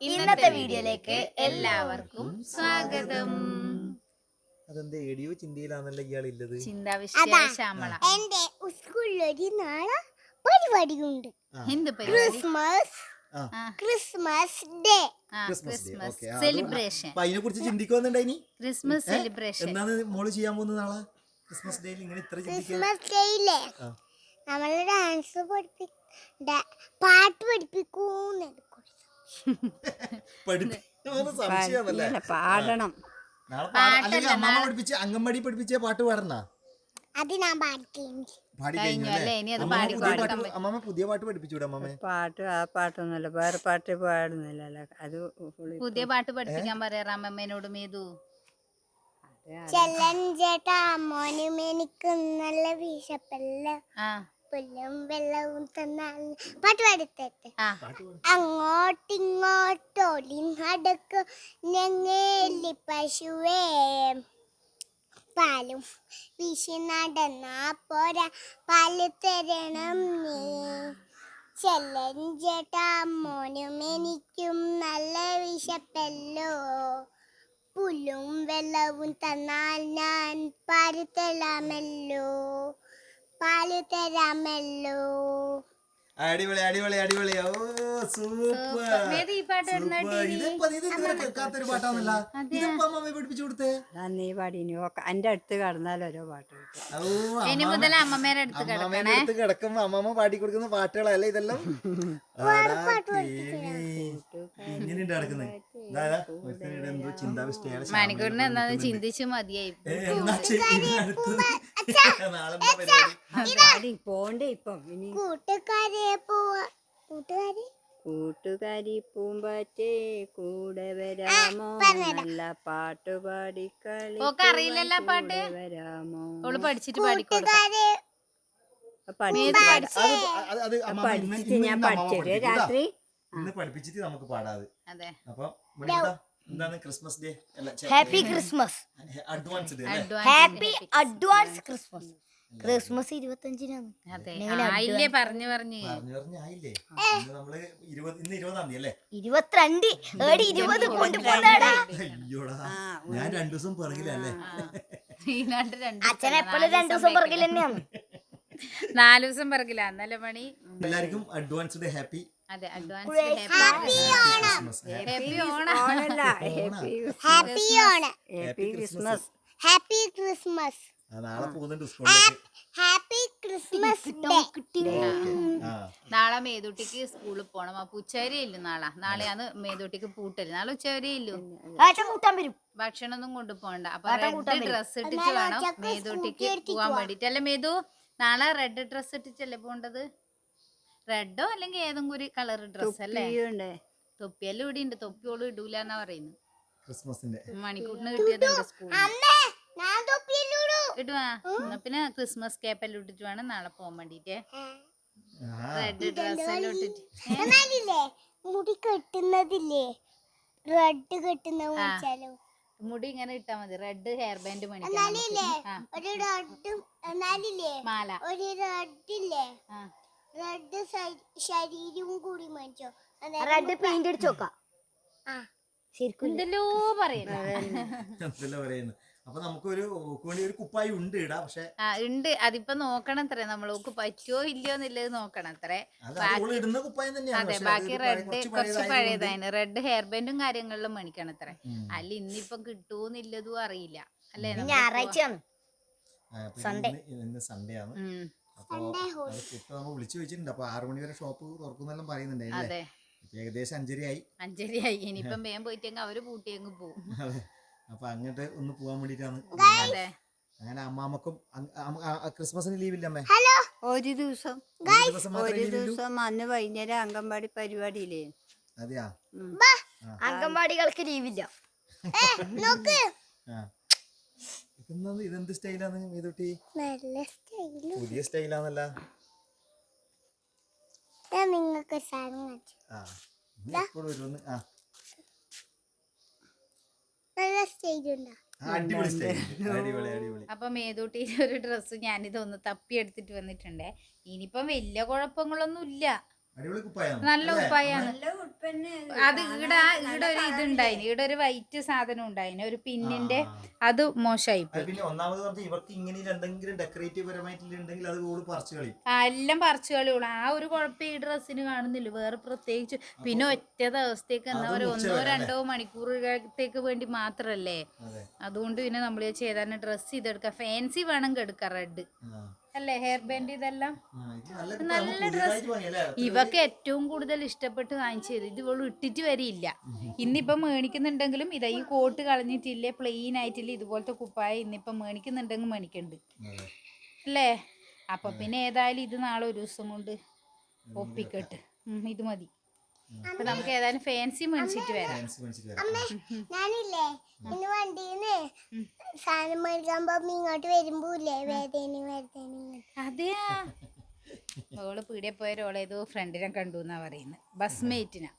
ഇന്നത്തെ വീഡിയോയിലേക്ക് എല്ലാവർക്കും സ്വാഗതം. അതെന്താ ഏടിയോ ചിന്തയിലാണല്ലോ ഇയാളില്ലത്? ചിന്താവിഷ്ടയാമള എന്റെ സ്കൂളിലൊരു നാളെ പരിപാടിയുണ്ട്. എന്ത് പരിപാടി? Christmas day celebration. അതിനെ കുറിച്ച് ചിന്തിക്കുന്നുണ്ടായിനി. ക്രിസ്മസ് സെലിബ്രേഷൻ എന്താണ് മോള് ചെയ്യാൻ പോകുന്ന നാളെ ക്രിസ്മസ് ഡേയിൽ? ഇങ്ങനെ ഇത്ര ക്രിസ്മസ് ഡേയില്ലേ നമ്മള് ഡാൻസ് പാട്ട് പഠിപ്പിക്കൂന്ന് പാടണം. അമ്മ പഠിപ്പിച്ച അംഗൻവാടി പഠിപ്പിച്ച പാട്ട് പാടണ അത് ഞാൻ പാടി അമ്മ പുതിയ പാട്ട് പഠിപ്പിച്ചൂടെ? അമ്മ പാട്ട് ആ പാട്ടൊന്നുമല്ല, വേറെ പാട്ട് പാടുന്നില്ലല്ലോ. അത് പുതിയ പാട്ട് പഠിപ്പിക്കാൻ പറയാ അമ്മമ്മേനോട്. മേതു ചെല്ലൻ ചേട്ടാ മോനും എനിക്ക് നല്ല വിശപ്പല്ല, പുല്ലും വെള്ളവും തന്നാൽ പാട്ട് പാടിത്തട്ടെ. അങ്ങോട്ടിങ്ങോട്ടോടി നടക്കും ഞങ്ങേലി പശുവേ, പാലും വീശി നടന്നാ പോരാ പാല് തരണം നീ. ചെല്ലൻ ചേട്ടാ മോനും എനിക്കും നല്ല വിശപ്പല്ലോ, പുല്ലും വെള്ളവും തന്നാൽ ഞാൻ പാല് തരാമല്ലോ, പാല് തരാമല്ലോ. അടിപൊളി അടിപൊളി അടിപൊളി. ഓ സൂപ്പർ. കേൾക്കാത്തൊരു പാട്ടാണല്ല. ഇതിപ്പോ അമ്മ പഠിപ്പിച്ചു കൊടുത്തേ. നീ പാടിനി എന്റെ അടുത്ത് കടന്നാൽ ഓരോ പാട്ട് ഇനി മുതൽ അമ്മമ്മേടെ അടുത്ത് കിടക്കുമ്പോ അമ്മമ്മ പാടി കൊടുക്കുന്ന പാട്ടുകളല്ല ഇതെല്ലാം. ഇങ്ങനെയുണ്ട് കിടക്കുന്നത്. എന്തോ ചിന്താവിഷ്ടയാണ്. മണിക്കൂറിന് എന്താന്ന് ചിന്തിച്ചു മതിയായി. പോണ്ടേ ഇപ്പം ഇനി. കൂട്ടുകാരി പൂമ്പാറ്റേ കൂടെ വരാമോ, നല്ല പാട്ട് പാടിക്കളി അറിയില്ലല്ലോ പാട്ട് വരാമോ. ഓള് പഠിച്ചിട്ട് പാടിക്കോട്ടെ. പഠിച്ചിട്ട് ഞാൻ പഠിച്ചത് രാത്രി പഠിപ്പിച്ചിട്ട് നമുക്ക് പാടാതെ. അതെ. അപ്പൊ എന്താണ് Christmas day? Happy Christmas, advance day. Happy advance Christmas. Christmas 25-നാണ്. അതെ, ആയില്ലേ പറഞ്ഞു പറഞ്ഞ് ആയില്ലേ? നമ്മള് ഇന്ന് 20-ാം തീയതി അല്ലേ? 22 കൊണ്ടുപോടാ. അയ്യോടാ, ഞാൻ 2 ദിവസം പിറകിലല്ലേ. അച്ഛൻ എപ്പോഴും 2 ദിവസം പിറകിൽ തന്നെയാണ്. 4 ദിവസം പിറകില്ല. അന്നലെ മണി. എല്ലാവർക്കും അഡ്വാൻസ് ഡേ ഹാപ്പി. അതെ, advance happy Onam, happy Onam. Happy Onam, happy Christmas, happy Christmas. നാളെ പോകുന്നുണ്ട് സ്കൂളിലേക്ക്. Happy Christmas day. നാളെ മേതൂട്ടിക്ക് സ്കൂളിൽ പോണം. അപ്പൊ ഉച്ചവരെയില്ലു. നാളെയാണ് മേതൂട്ടിക്ക് പൂട്ടല്. നാളെ ഉച്ചവരെയില്ലു. ഭക്ഷണം ഒന്നും കൊണ്ടുപോകണ്ട. അപ്പൊ റെഡ് ഡ്രസ് ഇട്ടിട്ട് വേണം മേതൂട്ടിക്ക് പോവാൻ വേണ്ടിട്ട്. അല്ലെ മേതു? നാളെ റെഡ് ഡ്രസ് ഇട്ടിട്ടല്ലേ പോണ്ടത്? റെഡോ അല്ലെങ്കിൽ ഏതെങ്കിലും ഒരു കളർ ഡ്രസ് അല്ലേ? തൊപ്പിയെല്ലാം ഇവിടെ ഉണ്ട്. തൊപ്പിയോള് ഇടൂല എന്നാ പറയുന്നു. ക്രിസ്മസിന്റെ മണിക്കൂറിന് കിട്ടിയതുണ്ട് സ്കൂളിൽ. ഇടുവാ. പിന്നെ ക്രിസ്മസ് കേപ്പെല്ലാം ഇട്ടിട്ട് വേണം നാളെ പോകാൻ വേണ്ടിട്ട്. റെഡ് ഡ്രസ് എല്ലാം ഇട്ടിട്ട്. മുടി കെട്ടുന്നതില്ലേ, റെഡ് കെട്ടുന്ന മുടി ഇങ്ങനെ ഇട്ടാ മതി. റെഡ് ഹെയർ ബാൻഡ് മാല, ഒരു റെഡില്ലേ, റെഡ് ശരീരവും കൂടി മേടിച്ചോ. റെഡ് പെയിന്റ് അടിച്ചു നോക്കാം. എന്തെല്ലോ പറയുന്നു. അപ്പൊ നമുക്കൊരു കുപ്പായി ഉണ്ട് ഇടാ. പക്ഷെ ഉണ്ട്. അതിപ്പോ നോക്കണം അത്രേ. നമ്മളോക്ക് പറ്റുമോ ഇല്ലയോ എന്നുള്ളത് നോക്കണം അത്രേ. അതെ, ബാക്കി റെഡ് കുറച്ച് പഴയതായിരുന്നു. റെഡ് ഹെയർ ബാൻഡും കാര്യങ്ങളിലും മേടിക്കണം അത്രേ. അല്ല ഇന്നിപ്പം കിട്ടുമോന്നില്ലതും അറിയില്ല അല്ലേ? ഞായറാഴ്ചയാണ്, സൺഡേ ആണ്. വിളിച്ചു വെച്ചിട്ടുണ്ട്. അപ്പൊ 6 മണി വരെ ഷോപ്പ് തുറക്കുന്നെല്ലാം പറയുന്നുണ്ടായില്ലേ? ഏകദേശം 5:30 ഇനിയിപ്പം വേഗം പോയിട്ടെങ്കിൽ അവര് പൂട്ടിയെങ്കിൽ പോകും. അപ്പൊ അങ്ങോട്ട് ഒന്ന് പോവാൻ വേണ്ടിട്ടാണ്. അങ്ങനെ അമ്മാമക്കും ക്രിസ്മസിന് ലീവില്ല അമ്മേ? ഒരു ദിവസം അന്ന് വൈകുന്നേരം അംഗൻവാടി പരിപാടിയില്ലേ? അതെയാ, അംഗൻവാടികൾക്ക് ലീവില്ല. ഇതെന്ത് സ്റ്റൈലാണ് മേതുട്ടി? പുതിയ സ്റ്റൈലാന്നല്ല. നിങ്ങൾക്ക് അപ്പൊ മേതൂട്ടി ഒരു ഡ്രസ്സ് ഞാനിതൊന്ന് തപ്പി എടുത്തിട്ട് വന്നിട്ടുണ്ടേ. ഇനിയിപ്പം വലിയ കുഴപ്പങ്ങളൊന്നും ഇല്ല. അടിപൊളി കുപ്പായാണ് നല്ല ഉപ്പായാണ്. നല്ല ഉടുപ്പന്നെ അത് ഈടെ ഒരു ഇതുണ്ടായിന്, ഈടെ ഒരു വൈറ്റ് സാധനം ഉണ്ടായിന്, ഒരു പിന്നിന്റെ, അത് മോശമായി പോയി. പിന്നെ ഒന്നാമത് പറഞ്ഞാൽ ഇവർക്ക് ഇങ്ങനെ എന്തെങ്കിലും ഡെക്കറേറ്റീവ് പരമായിട്ടുണ്ടെങ്കിൽ അത് ഓള് പറിച്ചു കളയും. എല്ലാം പറിച്ചു കളിയുള്ളൂ. ആ ഒരു കുഴപ്പം ഈ ഡ്രസ്സിന് കാണുന്നില്ല വേറെ പ്രത്യേകിച്ച്. പിന്നെ ഒറ്റ ദിവസത്തേക്ക് എന്താ പറയുക, 1-2 മണിക്കൂറത്തേക്ക് വേണ്ടി മാത്രല്ലേ. അതുകൊണ്ട് പിന്നെ നമ്മൾ ചെയ്താൽ ഡ്രസ്സ് ചെയ്തെടുക്കാം. ഫാൻസി വേണമെങ്കിൽ എടുക്കാം, റെഡ് അല്ലേ, ഹെയർ ബാൻഡ് ഇതെല്ലാം നല്ല ഡ്രസ്. ഇവക്ക് ഏറ്റവും കൂടുതൽ ഇഷ്ടപ്പെട്ട് വാങ്ങിച്ചത് ഇത്. ഇവള് ഇട്ടിട്ട് വരില്ല. ഇന്നിപ്പം മേടിക്കുന്നുണ്ടെങ്കിലും ഇതാ ഈ കോട്ട് കളഞ്ഞിട്ടില്ലേ, പ്ലെയിൻ ആയിട്ടില്ല, ഇതുപോലത്തെ കുപ്പായ ഇന്നിപ്പം മേടിക്കുന്നുണ്ടെങ്കിൽ മേടിക്കണ്ട് അല്ലേ. അപ്പൊ പിന്നെ ഏതായാലും ഇത് നാളെ ഒരു ദിവസം കൊണ്ട് ഒപ്പിക്കട്ട്. ഇത് മതി. അപ്പൊ നമുക്ക് ഏതായാലും ഫാൻസി മേടിച്ചിട്ട് വരാം. ഞാനില്ലേ ഇന്ന് വണ്ടീന്ന് സാധനം മേടിക്കാൻ പോകുമ്പോ ഇങ്ങോട്ട് വരുമ്പോല്ലേ അതെയാ, ഓള് പീടിയെ പോയവരോളെ ഏതോ ഫ്രണ്ടിനെ കണ്ടു എന്നാ പറയുന്നത്, ബസ്മേറ്റിനാ.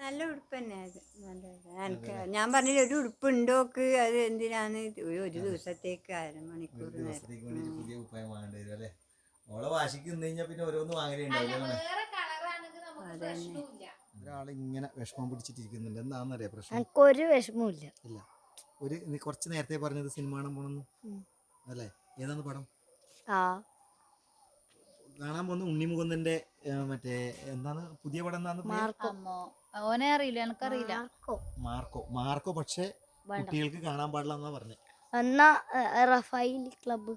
നല്ല ഉടുപ്പന്നെ അത്. എനിക്ക് ഞാൻ പറഞ്ഞില്ല ഒരു ഉടുപ്പ് ഉണ്ടോക്ക്, അത് എന്തിനാണ് ഒരു ദിവസത്തേക്ക് 1/2 മണിക്കൂർ പുതിയ കുപ്പായം വാങ്ങേണ്ടി വരും അല്ലേ. ഓളെ വാശിക്ക് നിന്ന് കഴിഞ്ഞാൽ പിന്നെ ഓരോന്ന് വാങ്ങലുണ്ടാവില്ല. ഒരാള് ഇങ്ങനെ വിഷമം പിടിച്ചിട്ടിരിക്കുന്നുണ്ട്. എന്താണെന്നറിയാ പ്രശ്നം? എനിക്കൊരു വിഷമവും ഇല്ല. നീ കുറച്ച് നേരത്തെ പറഞ്ഞത് സിനിമ കാണാൻ പോണെന്ന് അല്ലേ? ഏതാന്ന് പടം കാണാൻ പോകുന്ന? ഉണ്ണിമുകുന്ദന്റെ മറ്റേ എന്താണ് പുതിയ പടം? എന്താന്ന് ഓനെ അറിയില്ല, എനിക്കറിയില്ല. മാർക്കോ. പക്ഷെ കുട്ടികൾക്ക് കാണാൻ പാടില്ല എന്നാ പറഞ്ഞേ. എന്നാ റഫായി ക്ലബ്ബ്.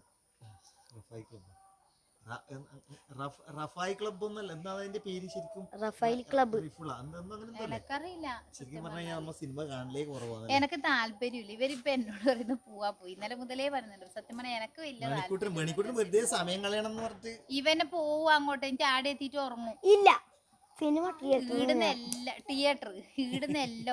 റഫായി ക്ലബ് ഒന്നല്ല, എന്താ അതിന്റെ പേര് ശരിക്കും? റഫായി ക്ലബ്ബ്. എനിക്കറിയില്ല. ശരിക്കും പറഞ്ഞാൽ നമ്മ സിനിമ കാണലേ കുറവാണ്. എനിക്ക് താല്പര്യമില്ല. ഇവരിപ്പൊ എന്നോട് പറയുന്നത് പോവാ പോയി. ഇന്നലെ മുതലേ പറയുന്നുണ്ട്. സത്യം പറഞ്ഞാൽ എനിക്ക് വലിയ മണിക്കൂട്ടിന് വെറുതെ സമയം കളയണം എന്ന് പറഞ്ഞിട്ട് ഇവനെ പോവാ അങ്ങോട്ട്. എനിക്ക് ആടെ എത്തിയിട്ട് ഉറങ്ങും. ഇല്ല, സിനിമ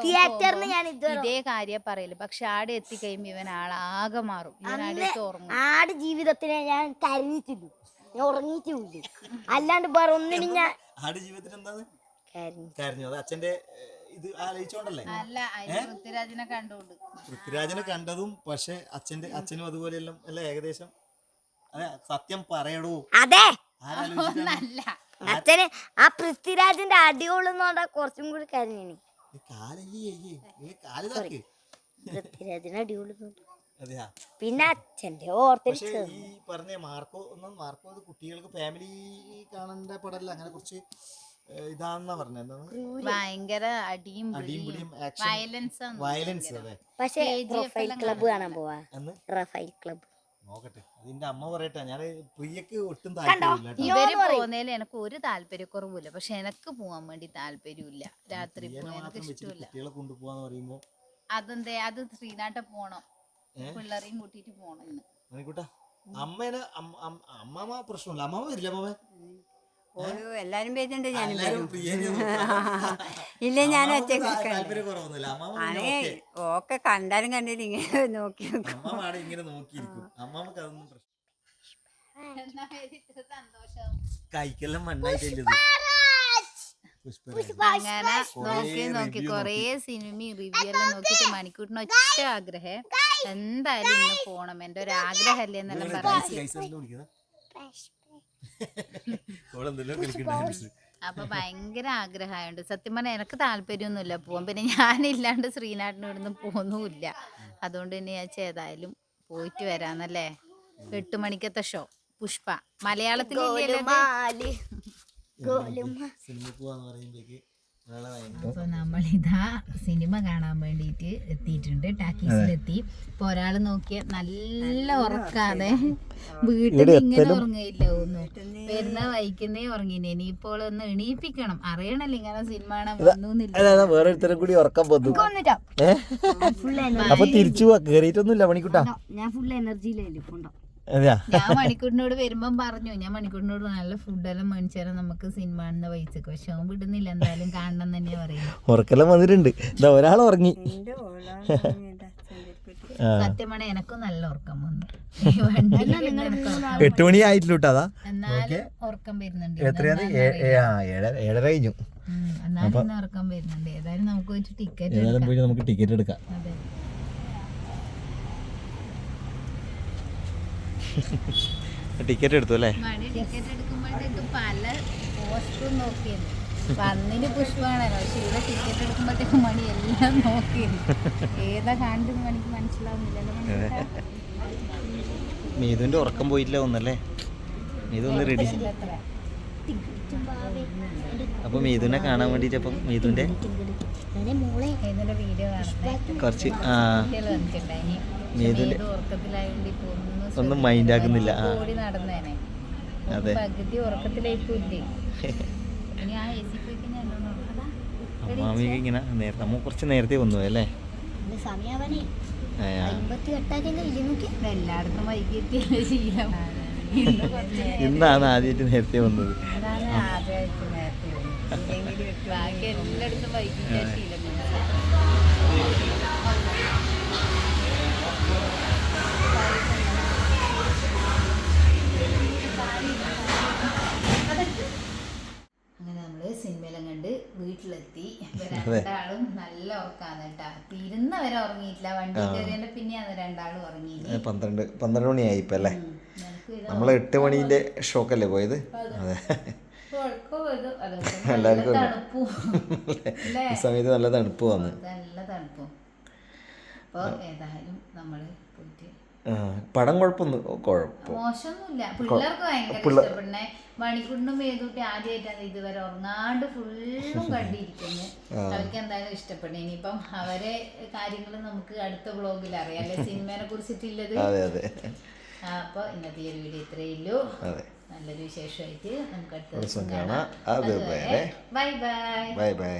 തിയേറ്ററിന് ഞാൻ ഇതേ കാര്യം പറയല്. പക്ഷെ ആടെ എത്തിക്കഴിയുമ്പോ ഇവൻ ആളാകെ മാറും. ഇവൻ ആടെ ഉറങ്ങും. ആട് ജീവിതത്തിനെ ഞാൻ കരഞ്ഞിട്ടില്ല, ഞാൻ ഉറങ്ങിയിട്ടില്ല. അല്ലാണ്ട് വേറെ ഒന്നിനും ഞാൻ ജീവിതത്തിൽ എന്താണ് കരഞ്ഞു? അത് അച്ഛന്റെ ഇത് ആലോചിച്ചോണ്ടല്ലേ? അല്ല, പൃഥ്വിരാജിനെ കണ്ടോണ്ട്. പൃഥ്വിരാജിനെ കണ്ടതും പക്ഷെ അച്ഛനും അതുപോലെയെല്ലാം അല്ല ഏകദേശം. അതെ, സത്യം പറയടൂ. അതെ, ഒന്നല്ല. അച്ഛന് ആ പൃഥ്വിരാജിന്റെ അടിയോളെന്ന് പറഞ്ഞാൽ കുറച്ചും കൂടി കരഞ്ഞിനി. പൃഥ്വിരാജിന്റെ അടിയോളെന്ന് പിന്നെ അച്ഛന്റെ ഓർത്തിരിച്ചു. ഈ പറഞ്ഞ മാർക്കോ കുട്ടികൾക്ക് ഫാമിലി കാണേണ്ട പടല്ല. അങ്ങനെ കുറച്ച് ഇതാണെന്നാ പറഞ്ഞത്. ഭയങ്കര അടിയും പിടിയും വയലൻസ്. അതെ. പക്ഷെ റഫൈൽ ക്ലബ്ബ് കാണാൻ പോവാ. റഫൈൽ ക്ലബ്ബ് നോക്കട്ടെ, അതിന്റെ അമ്മ പറയട്ടെ. ഞാൻ പ്രിയക്ക് ഒട്ടും താല്പര്യമില്ല. ഇവര് പോകുന്നതിൽ എനിക്ക് ഒരു താല്പര്യക്കുറവില്ല. പക്ഷെ എനിക്ക് പോവാൻ വേണ്ടി താല്പര്യമില്ല. രാത്രി പോകാൻ എനിക്ക് ഇഷ്ടമില്ല. കുട്ടികളെ കൊണ്ടുപോവാന്ന് പറയുമ്പോ അതെന്തേ, അത് ശ്രീനാട്ടെ പോണം, പിള്ളേരെയും കൂട്ടിട്ട് പോണം ഇന്ന്. അമ്മേനെ അമ്മ പ്രശ്നമില്ല. അമ്മ വരില്ല. അമ്മ എല്ലാരും വരുന്നുണ്ട്. ഇല്ല, ഞാൻ ഒറ്റ ഓക്കെ കണ്ടാലും കണ്ടില്ല ഇങ്ങനെ നോക്കി ഇങ്ങനെ നോക്കിയിരിക്കും. അമ്മക്ക് അതൊന്നും കൈക്കെല്ലാം മണ്ണായിട്ടില്ല. അങ്ങനെ നോക്കി കൊറേ സിനിമയും റിവ്യൂ എല്ലാം നോക്കിട്ട് മണിക്കൂട്ടിന് ഒറ്റ ആഗ്രഹം, എന്തായാലും ഇന്ന് പോണം. എന്റെ ഒരു ആഗ്രഹല്ലേ എന്നെല്ലാം പറഞ്ഞു. അപ്പൊ ഭയങ്കര ആഗ്രഹമായോണ്ട് സത്യം പറഞ്ഞാൽ എനിക്ക് താല്പര്യമൊന്നുമില്ല പോവാൻ. പിന്നെ ഞാനില്ലാണ്ട് ശ്രീനാട്ടിന് ഇവിടുന്ന് പോന്നുമില്ല. അതുകൊണ്ട് തന്നെ ഞാൻ ഏതായാലും പോയിട്ട് വരാന്നല്ലേ. 8 മണിക്കത്തെ ഷോ പുഷ്പ മലയാളത്തിൽ. അപ്പൊ നമ്മളിതാ സിനിമ കാണാൻ വേണ്ടിയിട്ട് എത്തിയിട്ടുണ്ട്. ടാക്കീസിലെത്തി. ഇപ്പൊ ഒരാള് നോക്കിയ നല്ല ഉറക്കാതെ വീട്ടിൽ ഇങ്ങനെ ഉറങ്ങയില്ല. ഒന്നും വരുന്ന വൈക്കുന്നേ ഉറങ്ങിനെ. ഇനിയിപ്പോൾ ഒന്ന് എണീപ്പിക്കണം. അറിയണല്ലോ ഇങ്ങനെ സിനിമ കാണാൻ വന്നില്ല. വേറൊരുത്തരും കൂടി ഉറക്കം വന്നു. അപ്പൊ തിരിച്ചു കേറിയിട്ടൊന്നുമില്ല മണിക്കൂട്ടാ. ഞാൻ ഫുൾ എനർജിയിലായിരുന്നു. ഞാൻ മണിക്കൂറിനോട് വരുമ്പം പറഞ്ഞു, ഞാൻ മണിക്കൂറിനോട് നല്ല ഫുഡെല്ലാം മേടിച്ചാലും നമുക്ക് സിനിമ കാണുന്ന പൈസക്ക്. പക്ഷെ അവൻ വിടുന്നില്ല. എന്തായാലും കാണണം തന്നെയാ പറയുന്നത്. ഉറക്കെല്ലാം വന്നിട്ടുണ്ട്. ഒരാൾ ഉറങ്ങി. സത്യമാണ്, എനക്കും നല്ല ഉറക്കം വന്നു. 8 മണി ആയിട്ടില്ല. എന്നാലും ഉറക്കം വരുന്നുണ്ട്. 7:30 കഴിഞ്ഞു. എന്നാലും ഉറക്കം വരുന്നുണ്ട്. ഏതായാലും നമുക്ക് ടിക്കറ്റ് എടുക്കാം. അതെ. ടിക്കറ്റ് എടുത്തു അല്ലേ? മണി ടിക്കറ്റ് എടുക്കുമ്പോഴത്തേക്ക് പല പോസ്റ്ററും നോക്കിയിരുന്നു. വന്നിന് പുഷ്പമാണല്ലോ, പക്ഷെ ഇവിടെ ടിക്കറ്റ് എടുക്കുമ്പോഴത്തേക്ക് മണി എല്ലാം നോക്കിയിരുന്നു. ഏതാ കാണുന്നത് മണിക്ക് മനസ്സിലാവുന്നില്ലല്ലോ. മീതുവിന്റെ ഉറക്കം പോയില്ല ഒന്നല്ലേ? മീതു ഒന്ന് റെഡി. അപ്പൊ മീതുവിനെ കാണാൻ വേണ്ടിട്ട് അപ്പം മീതുവിന്റെ ഇതിന്റെ വീഡിയോ കാണുന്നത് കുറച്ച് വന്നിട്ടുണ്ടായി. മീതുവിന്റെ ഉറക്കത്തിലായോണ്ട് ഇപ്പൊ ഒന്നും മൈൻഡ് ആക്കുന്നില്ല. ഓടി നടന്നേനെ. അതെ. പകുതി ഉറക്കത്തിലേക്കില്ലേ. ഇനി ആ എ സി പോയി കഴിഞ്ഞാൽ അമ്മാമി ഇങ്ങനെ നമ്മ കുറച്ച് നേരത്തെ വന്നു അല്ലേ? എല്ലായിടത്തും വൈകിട്ടില്ല ശീലം. ഇന്നാണ് ആദ്യമായിട്ട് നേരത്തെ വന്നത്. ആദ്യമായിട്ട് നേരത്തെ വന്നു. ബാക്കി എല്ലായിടത്തും വൈകിട്ട ശീലം. അങ്ങനെ നമ്മള് സിനിമയെല്ലാം കണ്ട് വീട്ടിലെത്തി. രണ്ടാളും നല്ല ഉറക്കാന്ന് കേട്ടാ. തീരുന്നവരെ ഉറങ്ങിയിട്ടില്ല. വണ്ടി കയറിയതിന്റെ പിന്നെയാണ് രണ്ടാളും ഉറങ്ങി. 12 മണിയായി ഇപ്പൊ അല്ലേ? നമ്മൾ 8 മണീന്റെ ഷോക്കല്ലേ പോയത്? അതെ. എല്ലാവർക്കും ഈ സമയത്ത് നല്ല തണുപ്പ് വന്നു. നല്ല തണുപ്പും. അപ്പൊ ഏതായാലും നമ്മള് പോയിട്ട് പടം കുഴപ്പമൊന്നും മോശമൊന്നുമില്ല. പിള്ളേർക്ക് ഭയങ്കര ഇഷ്ടപ്പെടുന്നേ. മണിക്കൂറിനും മേതൂട്ടി ആദ്യമായിട്ടാണ് ഇതുവരെ ഉറങ്ങാണ്ട് ഫുള്ളും കണ്ടിരിക്കുന്നത്. അവർക്ക് എന്തായാലും ഇഷ്ടപ്പെടും. ഇനിയിപ്പം അവരെ കാര്യങ്ങൾ നമുക്ക് അടുത്ത വ്ളോഗിൽ അറിയാം അല്ലെ, സിനിമയെ കുറിച്ചിട്ടുള്ളത്. അപ്പൊ ഇന്നത്തെ ഈ ഒരു വീഡിയോ ഇത്രയേ ഉള്ളൂ. നല്ലൊരു വിശേഷമായിട്ട് നമുക്ക് അടുത്ത ദിവസം കാണാം. അതുവരെ ബൈ ബൈ. Bye bye.